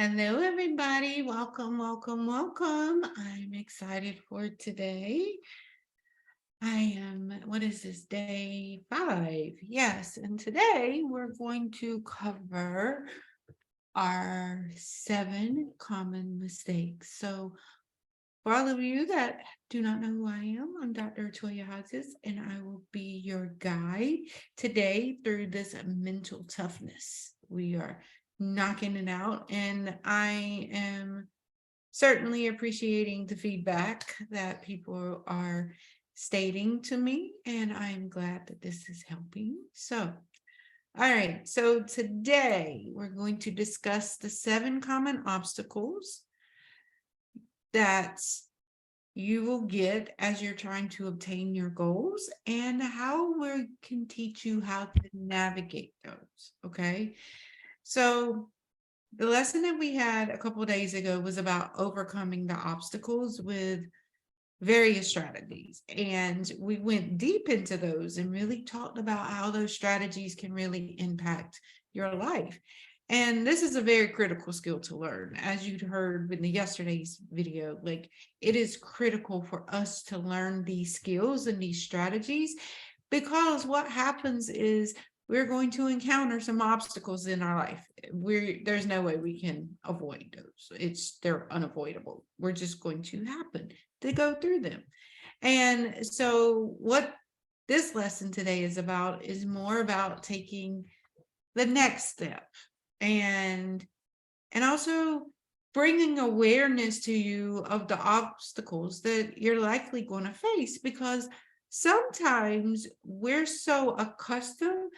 Hello, everybody. Welcome, welcome, welcome. I'm excited for today. What is this, day 5? Yes, and today we're going to cover our 7 common mistakes. So, for all of you that do not know who I am, I'm Dr. Toya Hodges, and I will be your guide today through this mental toughness. We are knocking it out, and I am certainly appreciating the feedback that people are stating to me, and I'm glad that this is helping. So, all right, so today we're going to discuss the 7 common obstacles that you will get as you're trying to obtain your goals and how we can teach you how to navigate those. Okay. So, the lesson that we had a couple of days ago was about overcoming the obstacles with various strategies. And we went deep into those and really talked about how those strategies can really impact your life. And this is a very critical skill to learn. As you heard in the yesterday's video, like it is critical for us to learn these skills and these strategies, because what happens is we're going to encounter some obstacles in our life. There's no way we can avoid those. They're unavoidable. We're just going to happen to go through them. And so what this lesson today is about is more about taking the next step and also bringing awareness to you of the obstacles that you're likely going to face, because sometimes we're so accustomed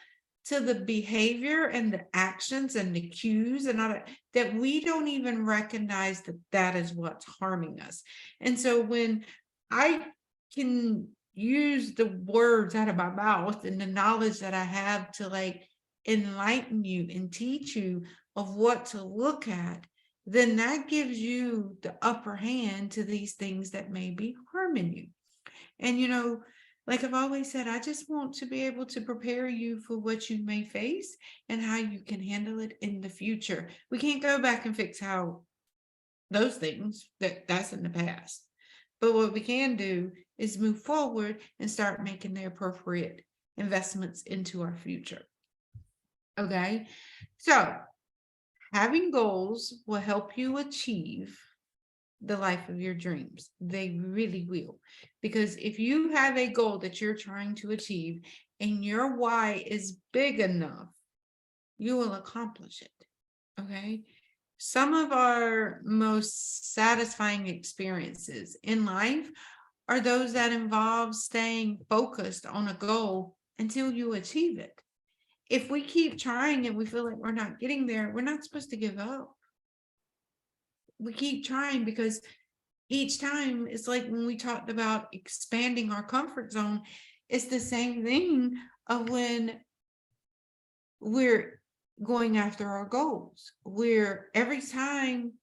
to the behavior and the actions and the cues and all that we don't even recognize that that is what's harming us. And so when I can use the words out of my mouth and the knowledge that I have to like enlighten you and teach you of what to look at, then that gives you the upper hand to these things that may be harming you. And like I've always said, I just want to be able to prepare you for what you may face and how you can handle it in the future. We can't go back and fix how those things that's in the past. But what we can do is move forward and start making the appropriate investments into our future. Okay. So having goals will help you achieve the life of your dreams. They really will. Because if you have a goal that you're trying to achieve and your why is big enough, you will accomplish it. Okay. Some of our most satisfying experiences in life are those that involve staying focused on a goal until you achieve it. If we keep trying and we feel like we're not getting there, we're not supposed to give up. We keep trying, because each time it's like when we talked about expanding our comfort zone, it's the same thing of when we're going after our goals, where every time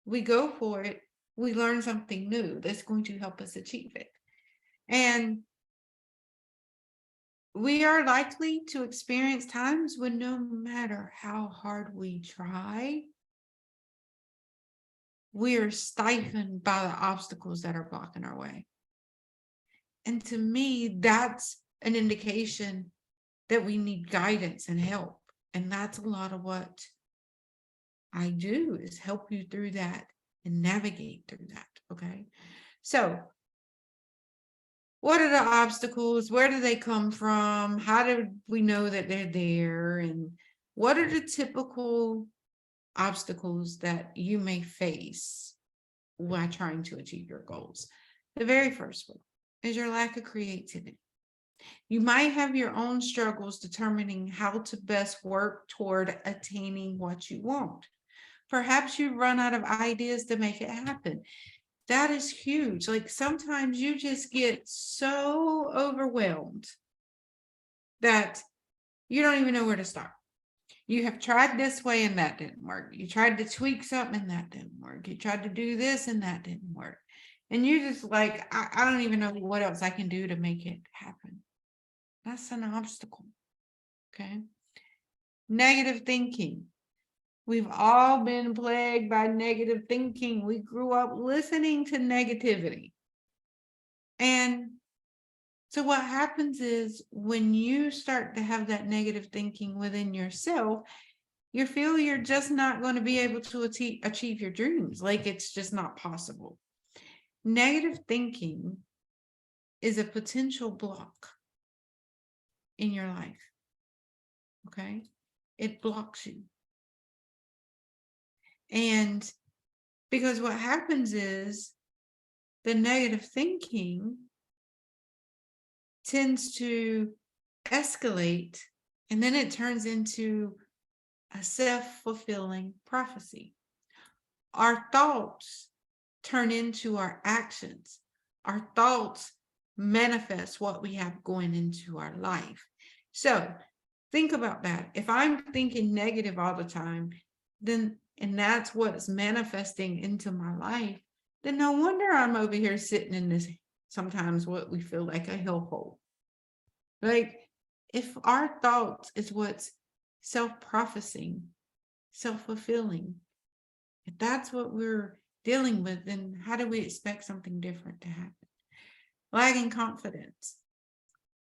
we go for it, we learn something new that's going to help us achieve it. And we are likely to experience times when no matter how hard we try, we are stifled by the obstacles that are blocking our way. And to me, that's an indication that we need guidance and help. And that's a lot of what I do, is help you through that and navigate through that. Okay. So, what are the obstacles? Where do they come from? How do we know that they're there? And what are the typical obstacles that you may face while trying to achieve your goals? The very first one is your lack of creativity. You might have your own struggles determining how to best work toward attaining what you want. Perhaps you run out of ideas to make it happen. That is huge. Like sometimes you just get so overwhelmed that you don't even know where to start. You have tried this way and that didn't work. You tried to tweak something and that didn't work. You tried to do this and that didn't work. And you just like, I don't even know what else I can do to make it happen. That's an obstacle. Okay. Negative thinking. We've all been plagued by negative thinking. We grew up listening to negativity. And so what happens is when you start to have that negative thinking within yourself, you feel you're just not going to be able to achieve your dreams. Like it's just not possible. Negative thinking is a potential block in your life. Okay? It blocks you. And because what happens is the negative thinking tends to escalate, and then it turns into a self-fulfilling prophecy. Our thoughts turn into our actions. Our thoughts manifest what we have going into our life. So think about that. If I'm thinking negative all the time, then, and that's what's manifesting into my life, then no wonder I'm over here sitting in this, sometimes what we feel like a hellhole. Like if our thoughts is what's self-prophesying, self-fulfilling, if that's what we're dealing with, then how do we expect something different to happen? Lagging confidence.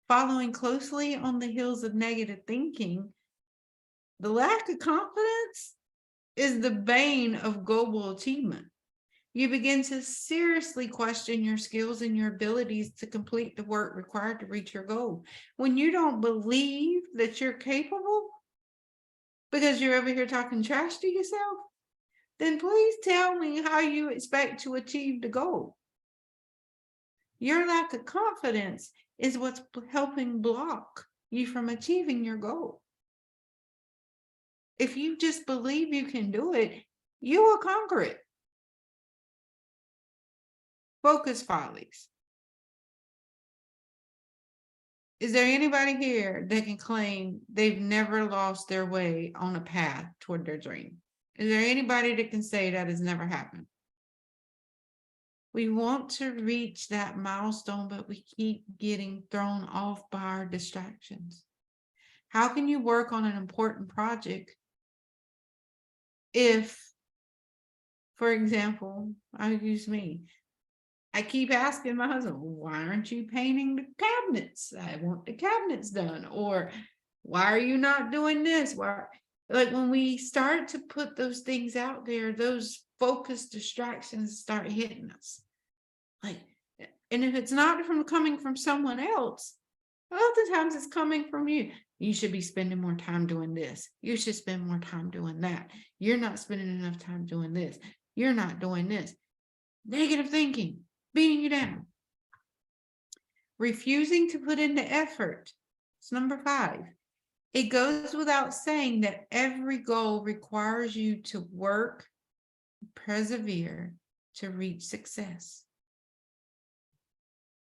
Following closely on the heels of negative thinking, the lack of confidence is the bane of global achievement. You begin to seriously question your skills and your abilities to complete the work required to reach your goal. When you don't believe that you're capable because you're over here talking trash to yourself, then please tell me how you expect to achieve the goal. Your lack of confidence is what's helping block you from achieving your goal. If you just believe you can do it, you will conquer it. Focus follies. Is there anybody here that can claim they've never lost their way on a path toward their dream? Is there anybody that can say that has never happened? We want to reach that milestone, but we keep getting thrown off by our distractions. How can you work on an important project if, for example, I use me. I keep asking my husband, why aren't you painting the cabinets? I want the cabinets done. Or why are you not doing this? Why? Like when we start to put those things out there, those focused distractions start hitting us. Like, and if it's not coming from someone else, oftentimes it's coming from you. You should be spending more time doing this. You should spend more time doing that. You're not spending enough time doing this. You're not doing this. Negative thinking, beating you down. Refusing to put in the effort. It's number 5. It goes without saying that every goal requires you to work, persevere to reach success.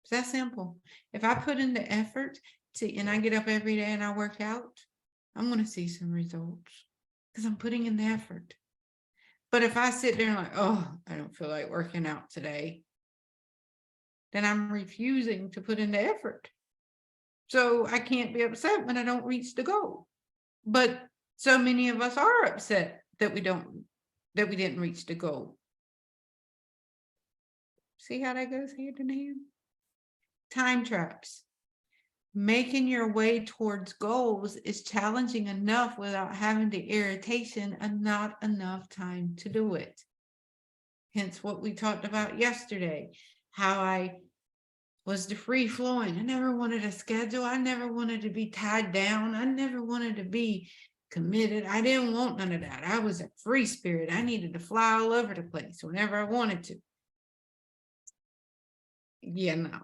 It's that simple. If I put in the effort and I get up every day and I work out, I'm going to see some results because I'm putting in the effort. But if I sit there and like, oh, I don't feel like working out today, then I'm refusing to put in the effort. So I can't be upset when I don't reach the goal. But so many of us are upset that we didn't reach the goal. See how that goes hand in hand? Time traps. Making your way towards goals is challenging enough without having the irritation and not enough time to do it. Hence what we talked about yesterday, how I was the free flowing. I never wanted a schedule. I never wanted to be tied down. I never wanted to be committed. I didn't want none of that. I was a free spirit. I needed to fly all over the place whenever I wanted to. Yeah, no,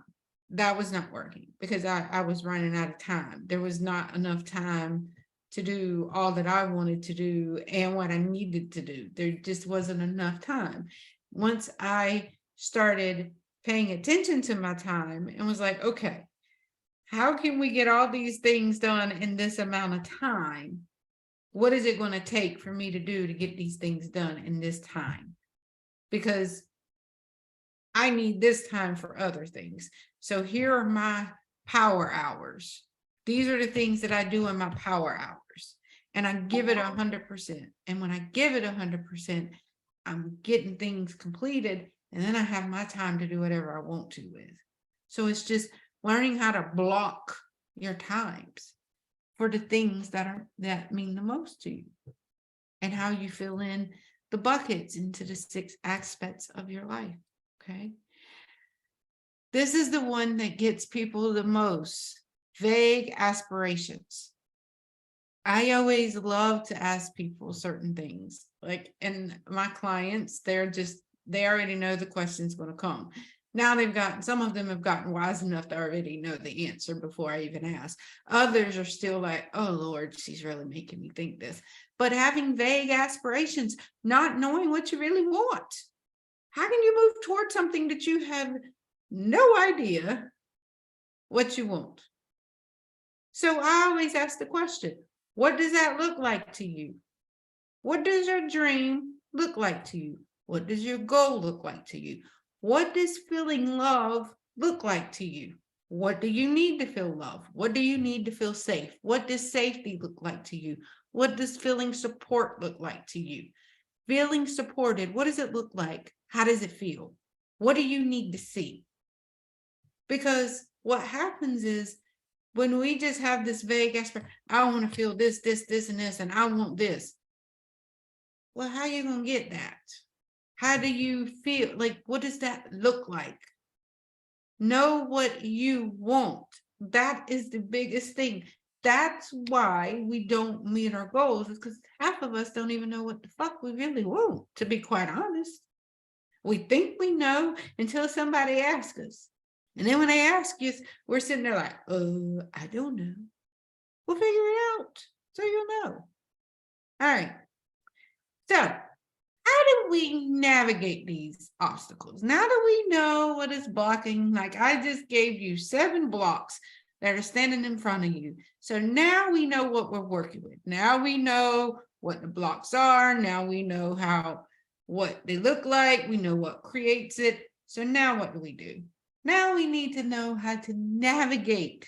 that was not working because I was running out of time. There was not enough time to do all that I wanted to do and what I needed to do. There just wasn't enough time. Once I started paying attention to my time and was like, okay, how can we get all these things done in this amount of time? What is it going to take for me to do to get these things done in this time? Because I need this time for other things. So here are my power hours. These are the things that I do in my power hours. and I give it 100%. And when I give it 100%, I'm getting things completed, and then I have my time to do whatever I want to with. So it's just learning how to block your times for the things that mean the most to you, and how you fill in the buckets into the 6 aspects of your life. Okay. This is the one that gets people the most: vague aspirations. I always love to ask people certain things. Like, and my clients, they already know the question's going to come. Now some of them have gotten wise enough to already know the answer before I even ask. Others are still like, oh Lord, she's really making me think this. But having vague aspirations, not knowing what you really want. How can you move towards something that you have no idea what you want? So I always ask the question, what does that look like to you? What does your dream look like to you? What does your goal look like to you? What does feeling love look like to you? What do you need to feel love? What do you need to feel safe? What does safety look like to you? What does feeling support look like to you? Feeling supported, what does it look like? How does it feel? What do you need to see? Because what happens is, when we just have this vague aspect, I want to feel this, this, this, and this, and I want this. Well, how are you going to get that? How do you feel? Like, what does that look like? Know what you want. That is the biggest thing. That's why we don't meet our goals, is because half of us don't even know what the fuck we really want, to be quite honest. We think we know until somebody asks us. And then when they ask us, we're sitting there like, oh, I don't know. We'll figure it out so you'll know. All right. So how do we navigate these obstacles? Now that we know what is blocking, like I just gave you 7 blocks that are standing in front of you. So now we know what we're working with. Now we know what the blocks are. Now we know what they look like. We know what creates it. So now what do? Now we need to know how to navigate.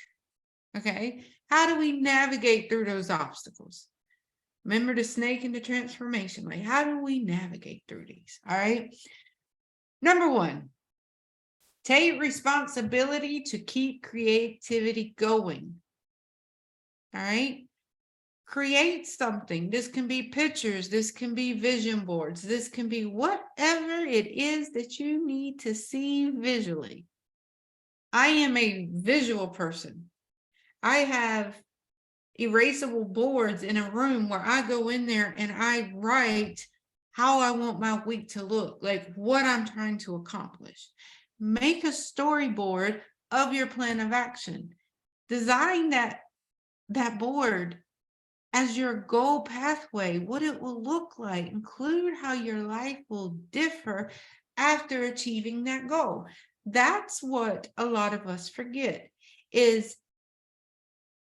Okay. How do we navigate through those obstacles? Remember the snake and the transformation. Like, how do we navigate through these? All right. Number 1, take responsibility to keep creativity going. All right. Create something. This can be pictures. This can be vision boards. This can be whatever it is that you need to see visually. I am a visual person. I have erasable boards in a room where I go in there and I write how I want my week to look, like what I'm trying to accomplish. Make a storyboard of your plan of action. Design that board as your goal pathway, what it will look like. Include how your life will differ after achieving that goal. That's what a lot of us forget, is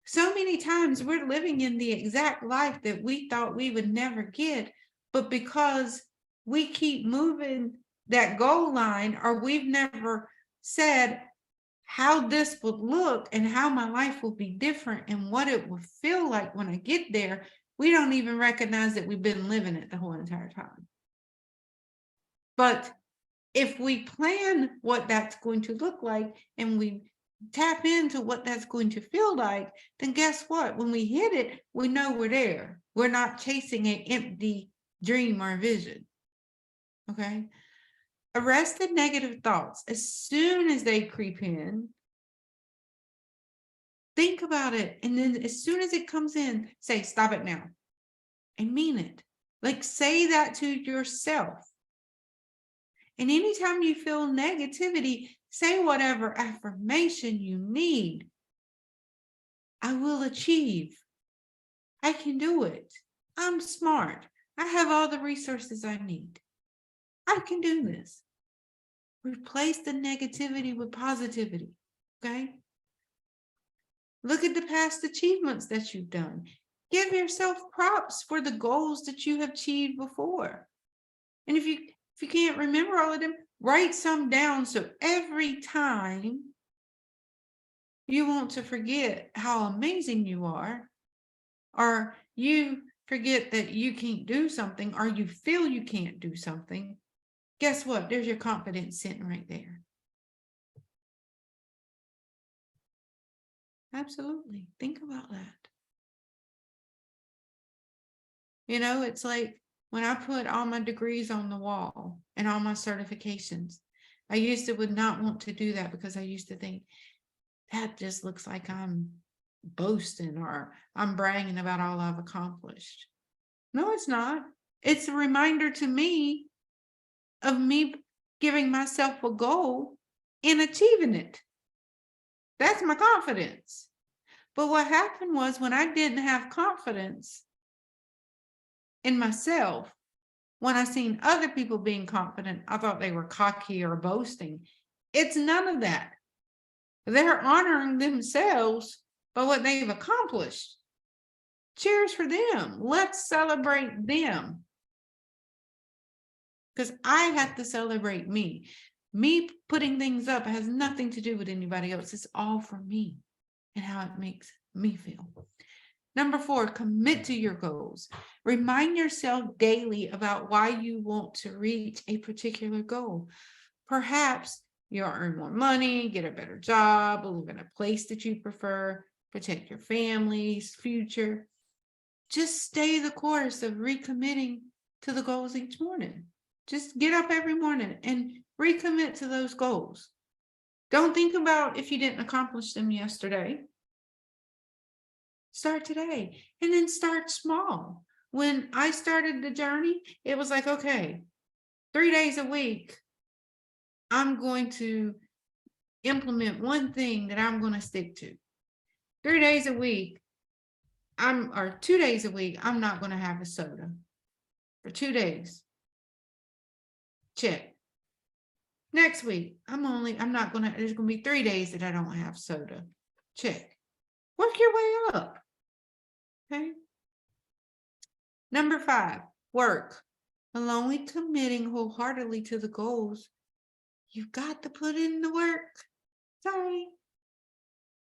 so many times we're living in the exact life that we thought we would never get, but because we keep moving that goal line, or we've never said how this would look and how my life will be different and what it will feel like when I get there, we don't even recognize that we've been living it the whole entire time. But if we plan what that's going to look like and we tap into what that's going to feel like, then guess what? When we hit it, we know we're there. We're not chasing an empty dream or vision. Okay. Arrest the negative thoughts as soon as they creep in. Think about it. And then as soon as it comes in, say, stop it now. And mean it. Like, say that to yourself. And anytime you feel negativity, say whatever affirmation you need. I will achieve. I can do it. I'm smart. I have all the resources I need. I can do this. Replace the negativity with positivity. Okay? Look at the past achievements that you've done. Give yourself props for the goals that you have achieved before. And if you can't remember all of them, write some down, so every time you want to forget how amazing you are, or you forget that you can't do something or you feel you can't do something, guess what? There's your confidence sitting right there. Absolutely. Think about that. You know, it's like when I put all my degrees on the wall and all my certifications, I used to would not want to do that because I used to think that just looks like I'm boasting or I'm bragging about all I've accomplished. No, it's not. It's a reminder to me of me giving myself a goal and achieving it. That's my confidence. But what happened was when I didn't have confidence in myself, when I seen other people being confident, I thought they were cocky or boasting. It's none of that. They're honoring themselves by what they've accomplished. Cheers for them. Let's celebrate them. Because I have to celebrate me. Me putting things up has nothing to do with anybody else. It's all for me and how it makes me feel. Number 4, commit to your goals. Remind yourself daily about why you want to reach a particular goal. Perhaps you'll earn more money, get a better job, live in a place that you prefer, protect your family's future. Just stay the course of recommitting to the goals each morning. Just get up every morning and recommit to those goals. Don't think about if you didn't accomplish them yesterday. Start today and then start small. When I started the journey, it was like, okay, 3 days a week, I'm going to implement one thing that I'm going to stick to. 3 days a week, or 2 days a week, I'm not going to have a soda for 2 days. Check. Next week, there's going to be 3 days that I don't have soda. Check. Work your way up. Okay. Number 5, work. Along with committing wholeheartedly to the goals, you've got to put in the work. Sorry.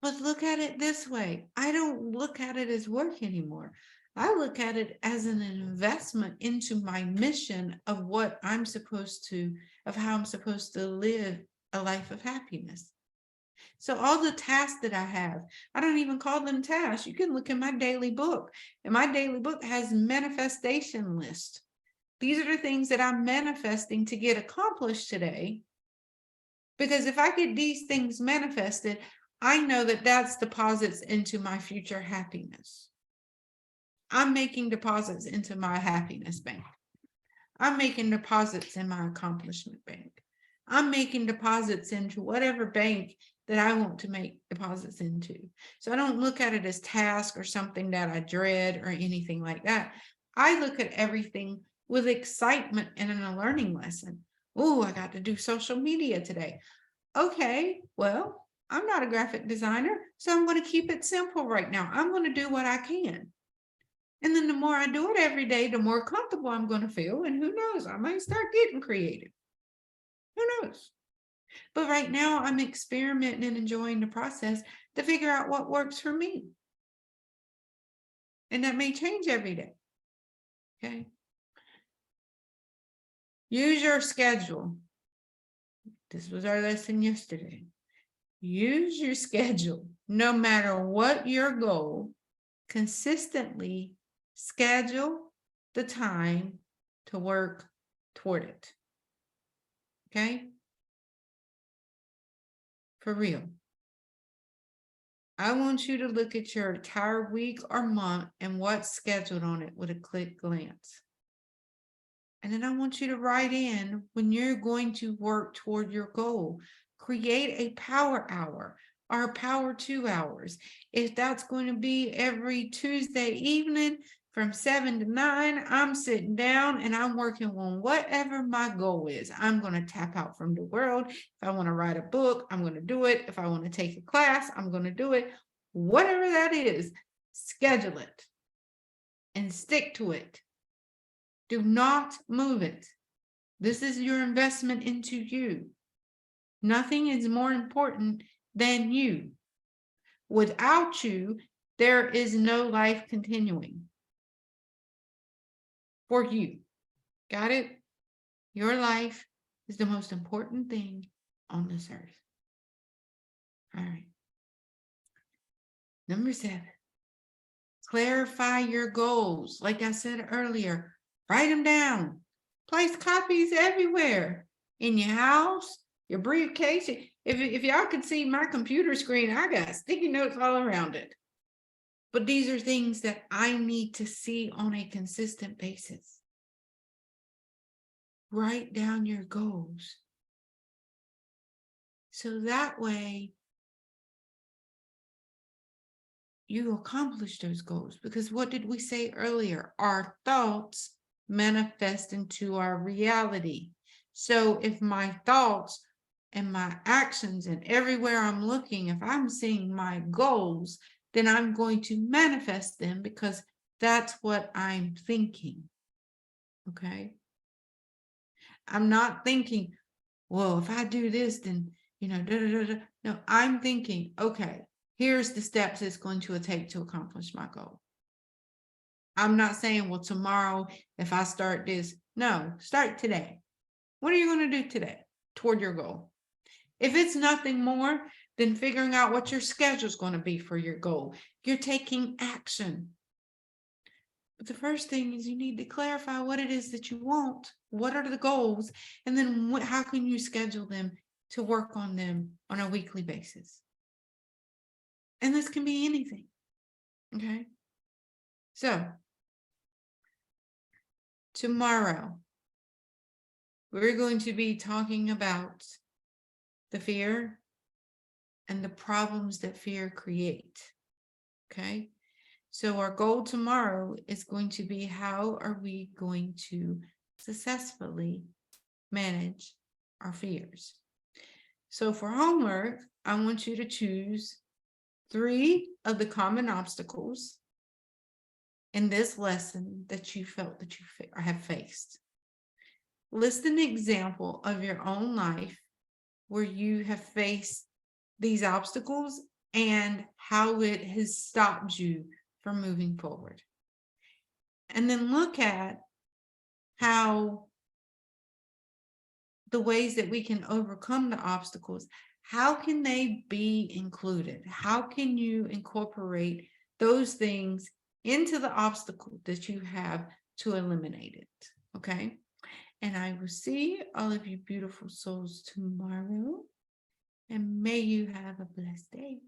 But look at it this way. I don't look at it as work anymore. I look at it as an investment into my mission of how I'm supposed to live a life of happiness. So all the tasks that I have, I don't even call them tasks. You can look in my daily book, and my daily book has manifestation list. These are the things that I'm manifesting to get accomplished today. Because if I get these things manifested, I know that that's deposits into my future happiness. I'm making deposits into my happiness bank. I'm making deposits in my accomplishment bank. I'm making deposits into whatever bank that I want to make deposits into. So I don't look at it as task or something that I dread or anything like that. I look at everything with excitement and in a learning lesson. Oh, I got to do social media today. Okay, well, I'm not a graphic designer, so I'm going to keep it simple right now. I'm going to do what I can. And then the more I do it every day, the more comfortable I'm going to feel. And who knows, I might start getting creative. Who knows? But right now I'm experimenting and enjoying the process to figure out what works for me. And that may change every day. Okay. Use your schedule. This was our lesson yesterday. Use your schedule, no matter what your goal, consistently schedule the time to work toward it. Okay? For real. I want you to look at your entire week or month and what's scheduled on it with a quick glance. And then I want you to write in when you're going to work toward your goal. Create a power hour or power 2 hours. If that's going to be every Tuesday evening from 7 to 9, I'm sitting down and I'm working on whatever my goal is. I'm going to tap out from the world. If I want to write a book, I'm going to do it. If I want to take a class, I'm going to do it. Whatever that is, schedule it and stick to it. Do not move it. This is your investment into you. Nothing is more important than you. Without you, there is no life continuing. for you. Got it? Your life is the most important thing on this earth. All right. Number 7, clarify your goals. Like I said earlier, write them down. Place copies everywhere in your house, your briefcase. If y'all could see my computer screen, I got sticky notes all around it. But these are things that I need to see on a consistent basis. Write down your goals. So that way you accomplish those goals. Because what did we say earlier? Our thoughts manifest into our reality. So if my thoughts and my actions and everywhere I'm looking, if I'm seeing my goals, then I'm going to manifest them because that's what I'm thinking. Okay. I'm not thinking, well, if I do this, then, da, da, da, da. No, I'm thinking, okay, here's the steps it's going to take to accomplish my goal. I'm not saying, well, tomorrow, if I start this, no, start today. What are you going to do today toward your goal? If it's nothing more than figuring out what your schedule is going to be for your goal, you're taking action. But the first thing is you need to clarify what it is that you want. What are the goals? And then how can you schedule them to work on them on a weekly basis? And this can be anything. Okay. So tomorrow, we're going to be talking about the fear and the problems that fear create. Okay. So our goal tomorrow is going to be, how are we going to successfully manage our fears? So for homework, I want you to choose 3 of the common obstacles in this lesson that you felt that you have faced. List an example of your own life where you have faced these obstacles and how it has stopped you from moving forward. And then look at how the ways that we can overcome the obstacles, how can they be included? How can you incorporate those things into the obstacle that you have to eliminate it? Okay. And I will see all of you beautiful souls tomorrow. And may you have a blessed day.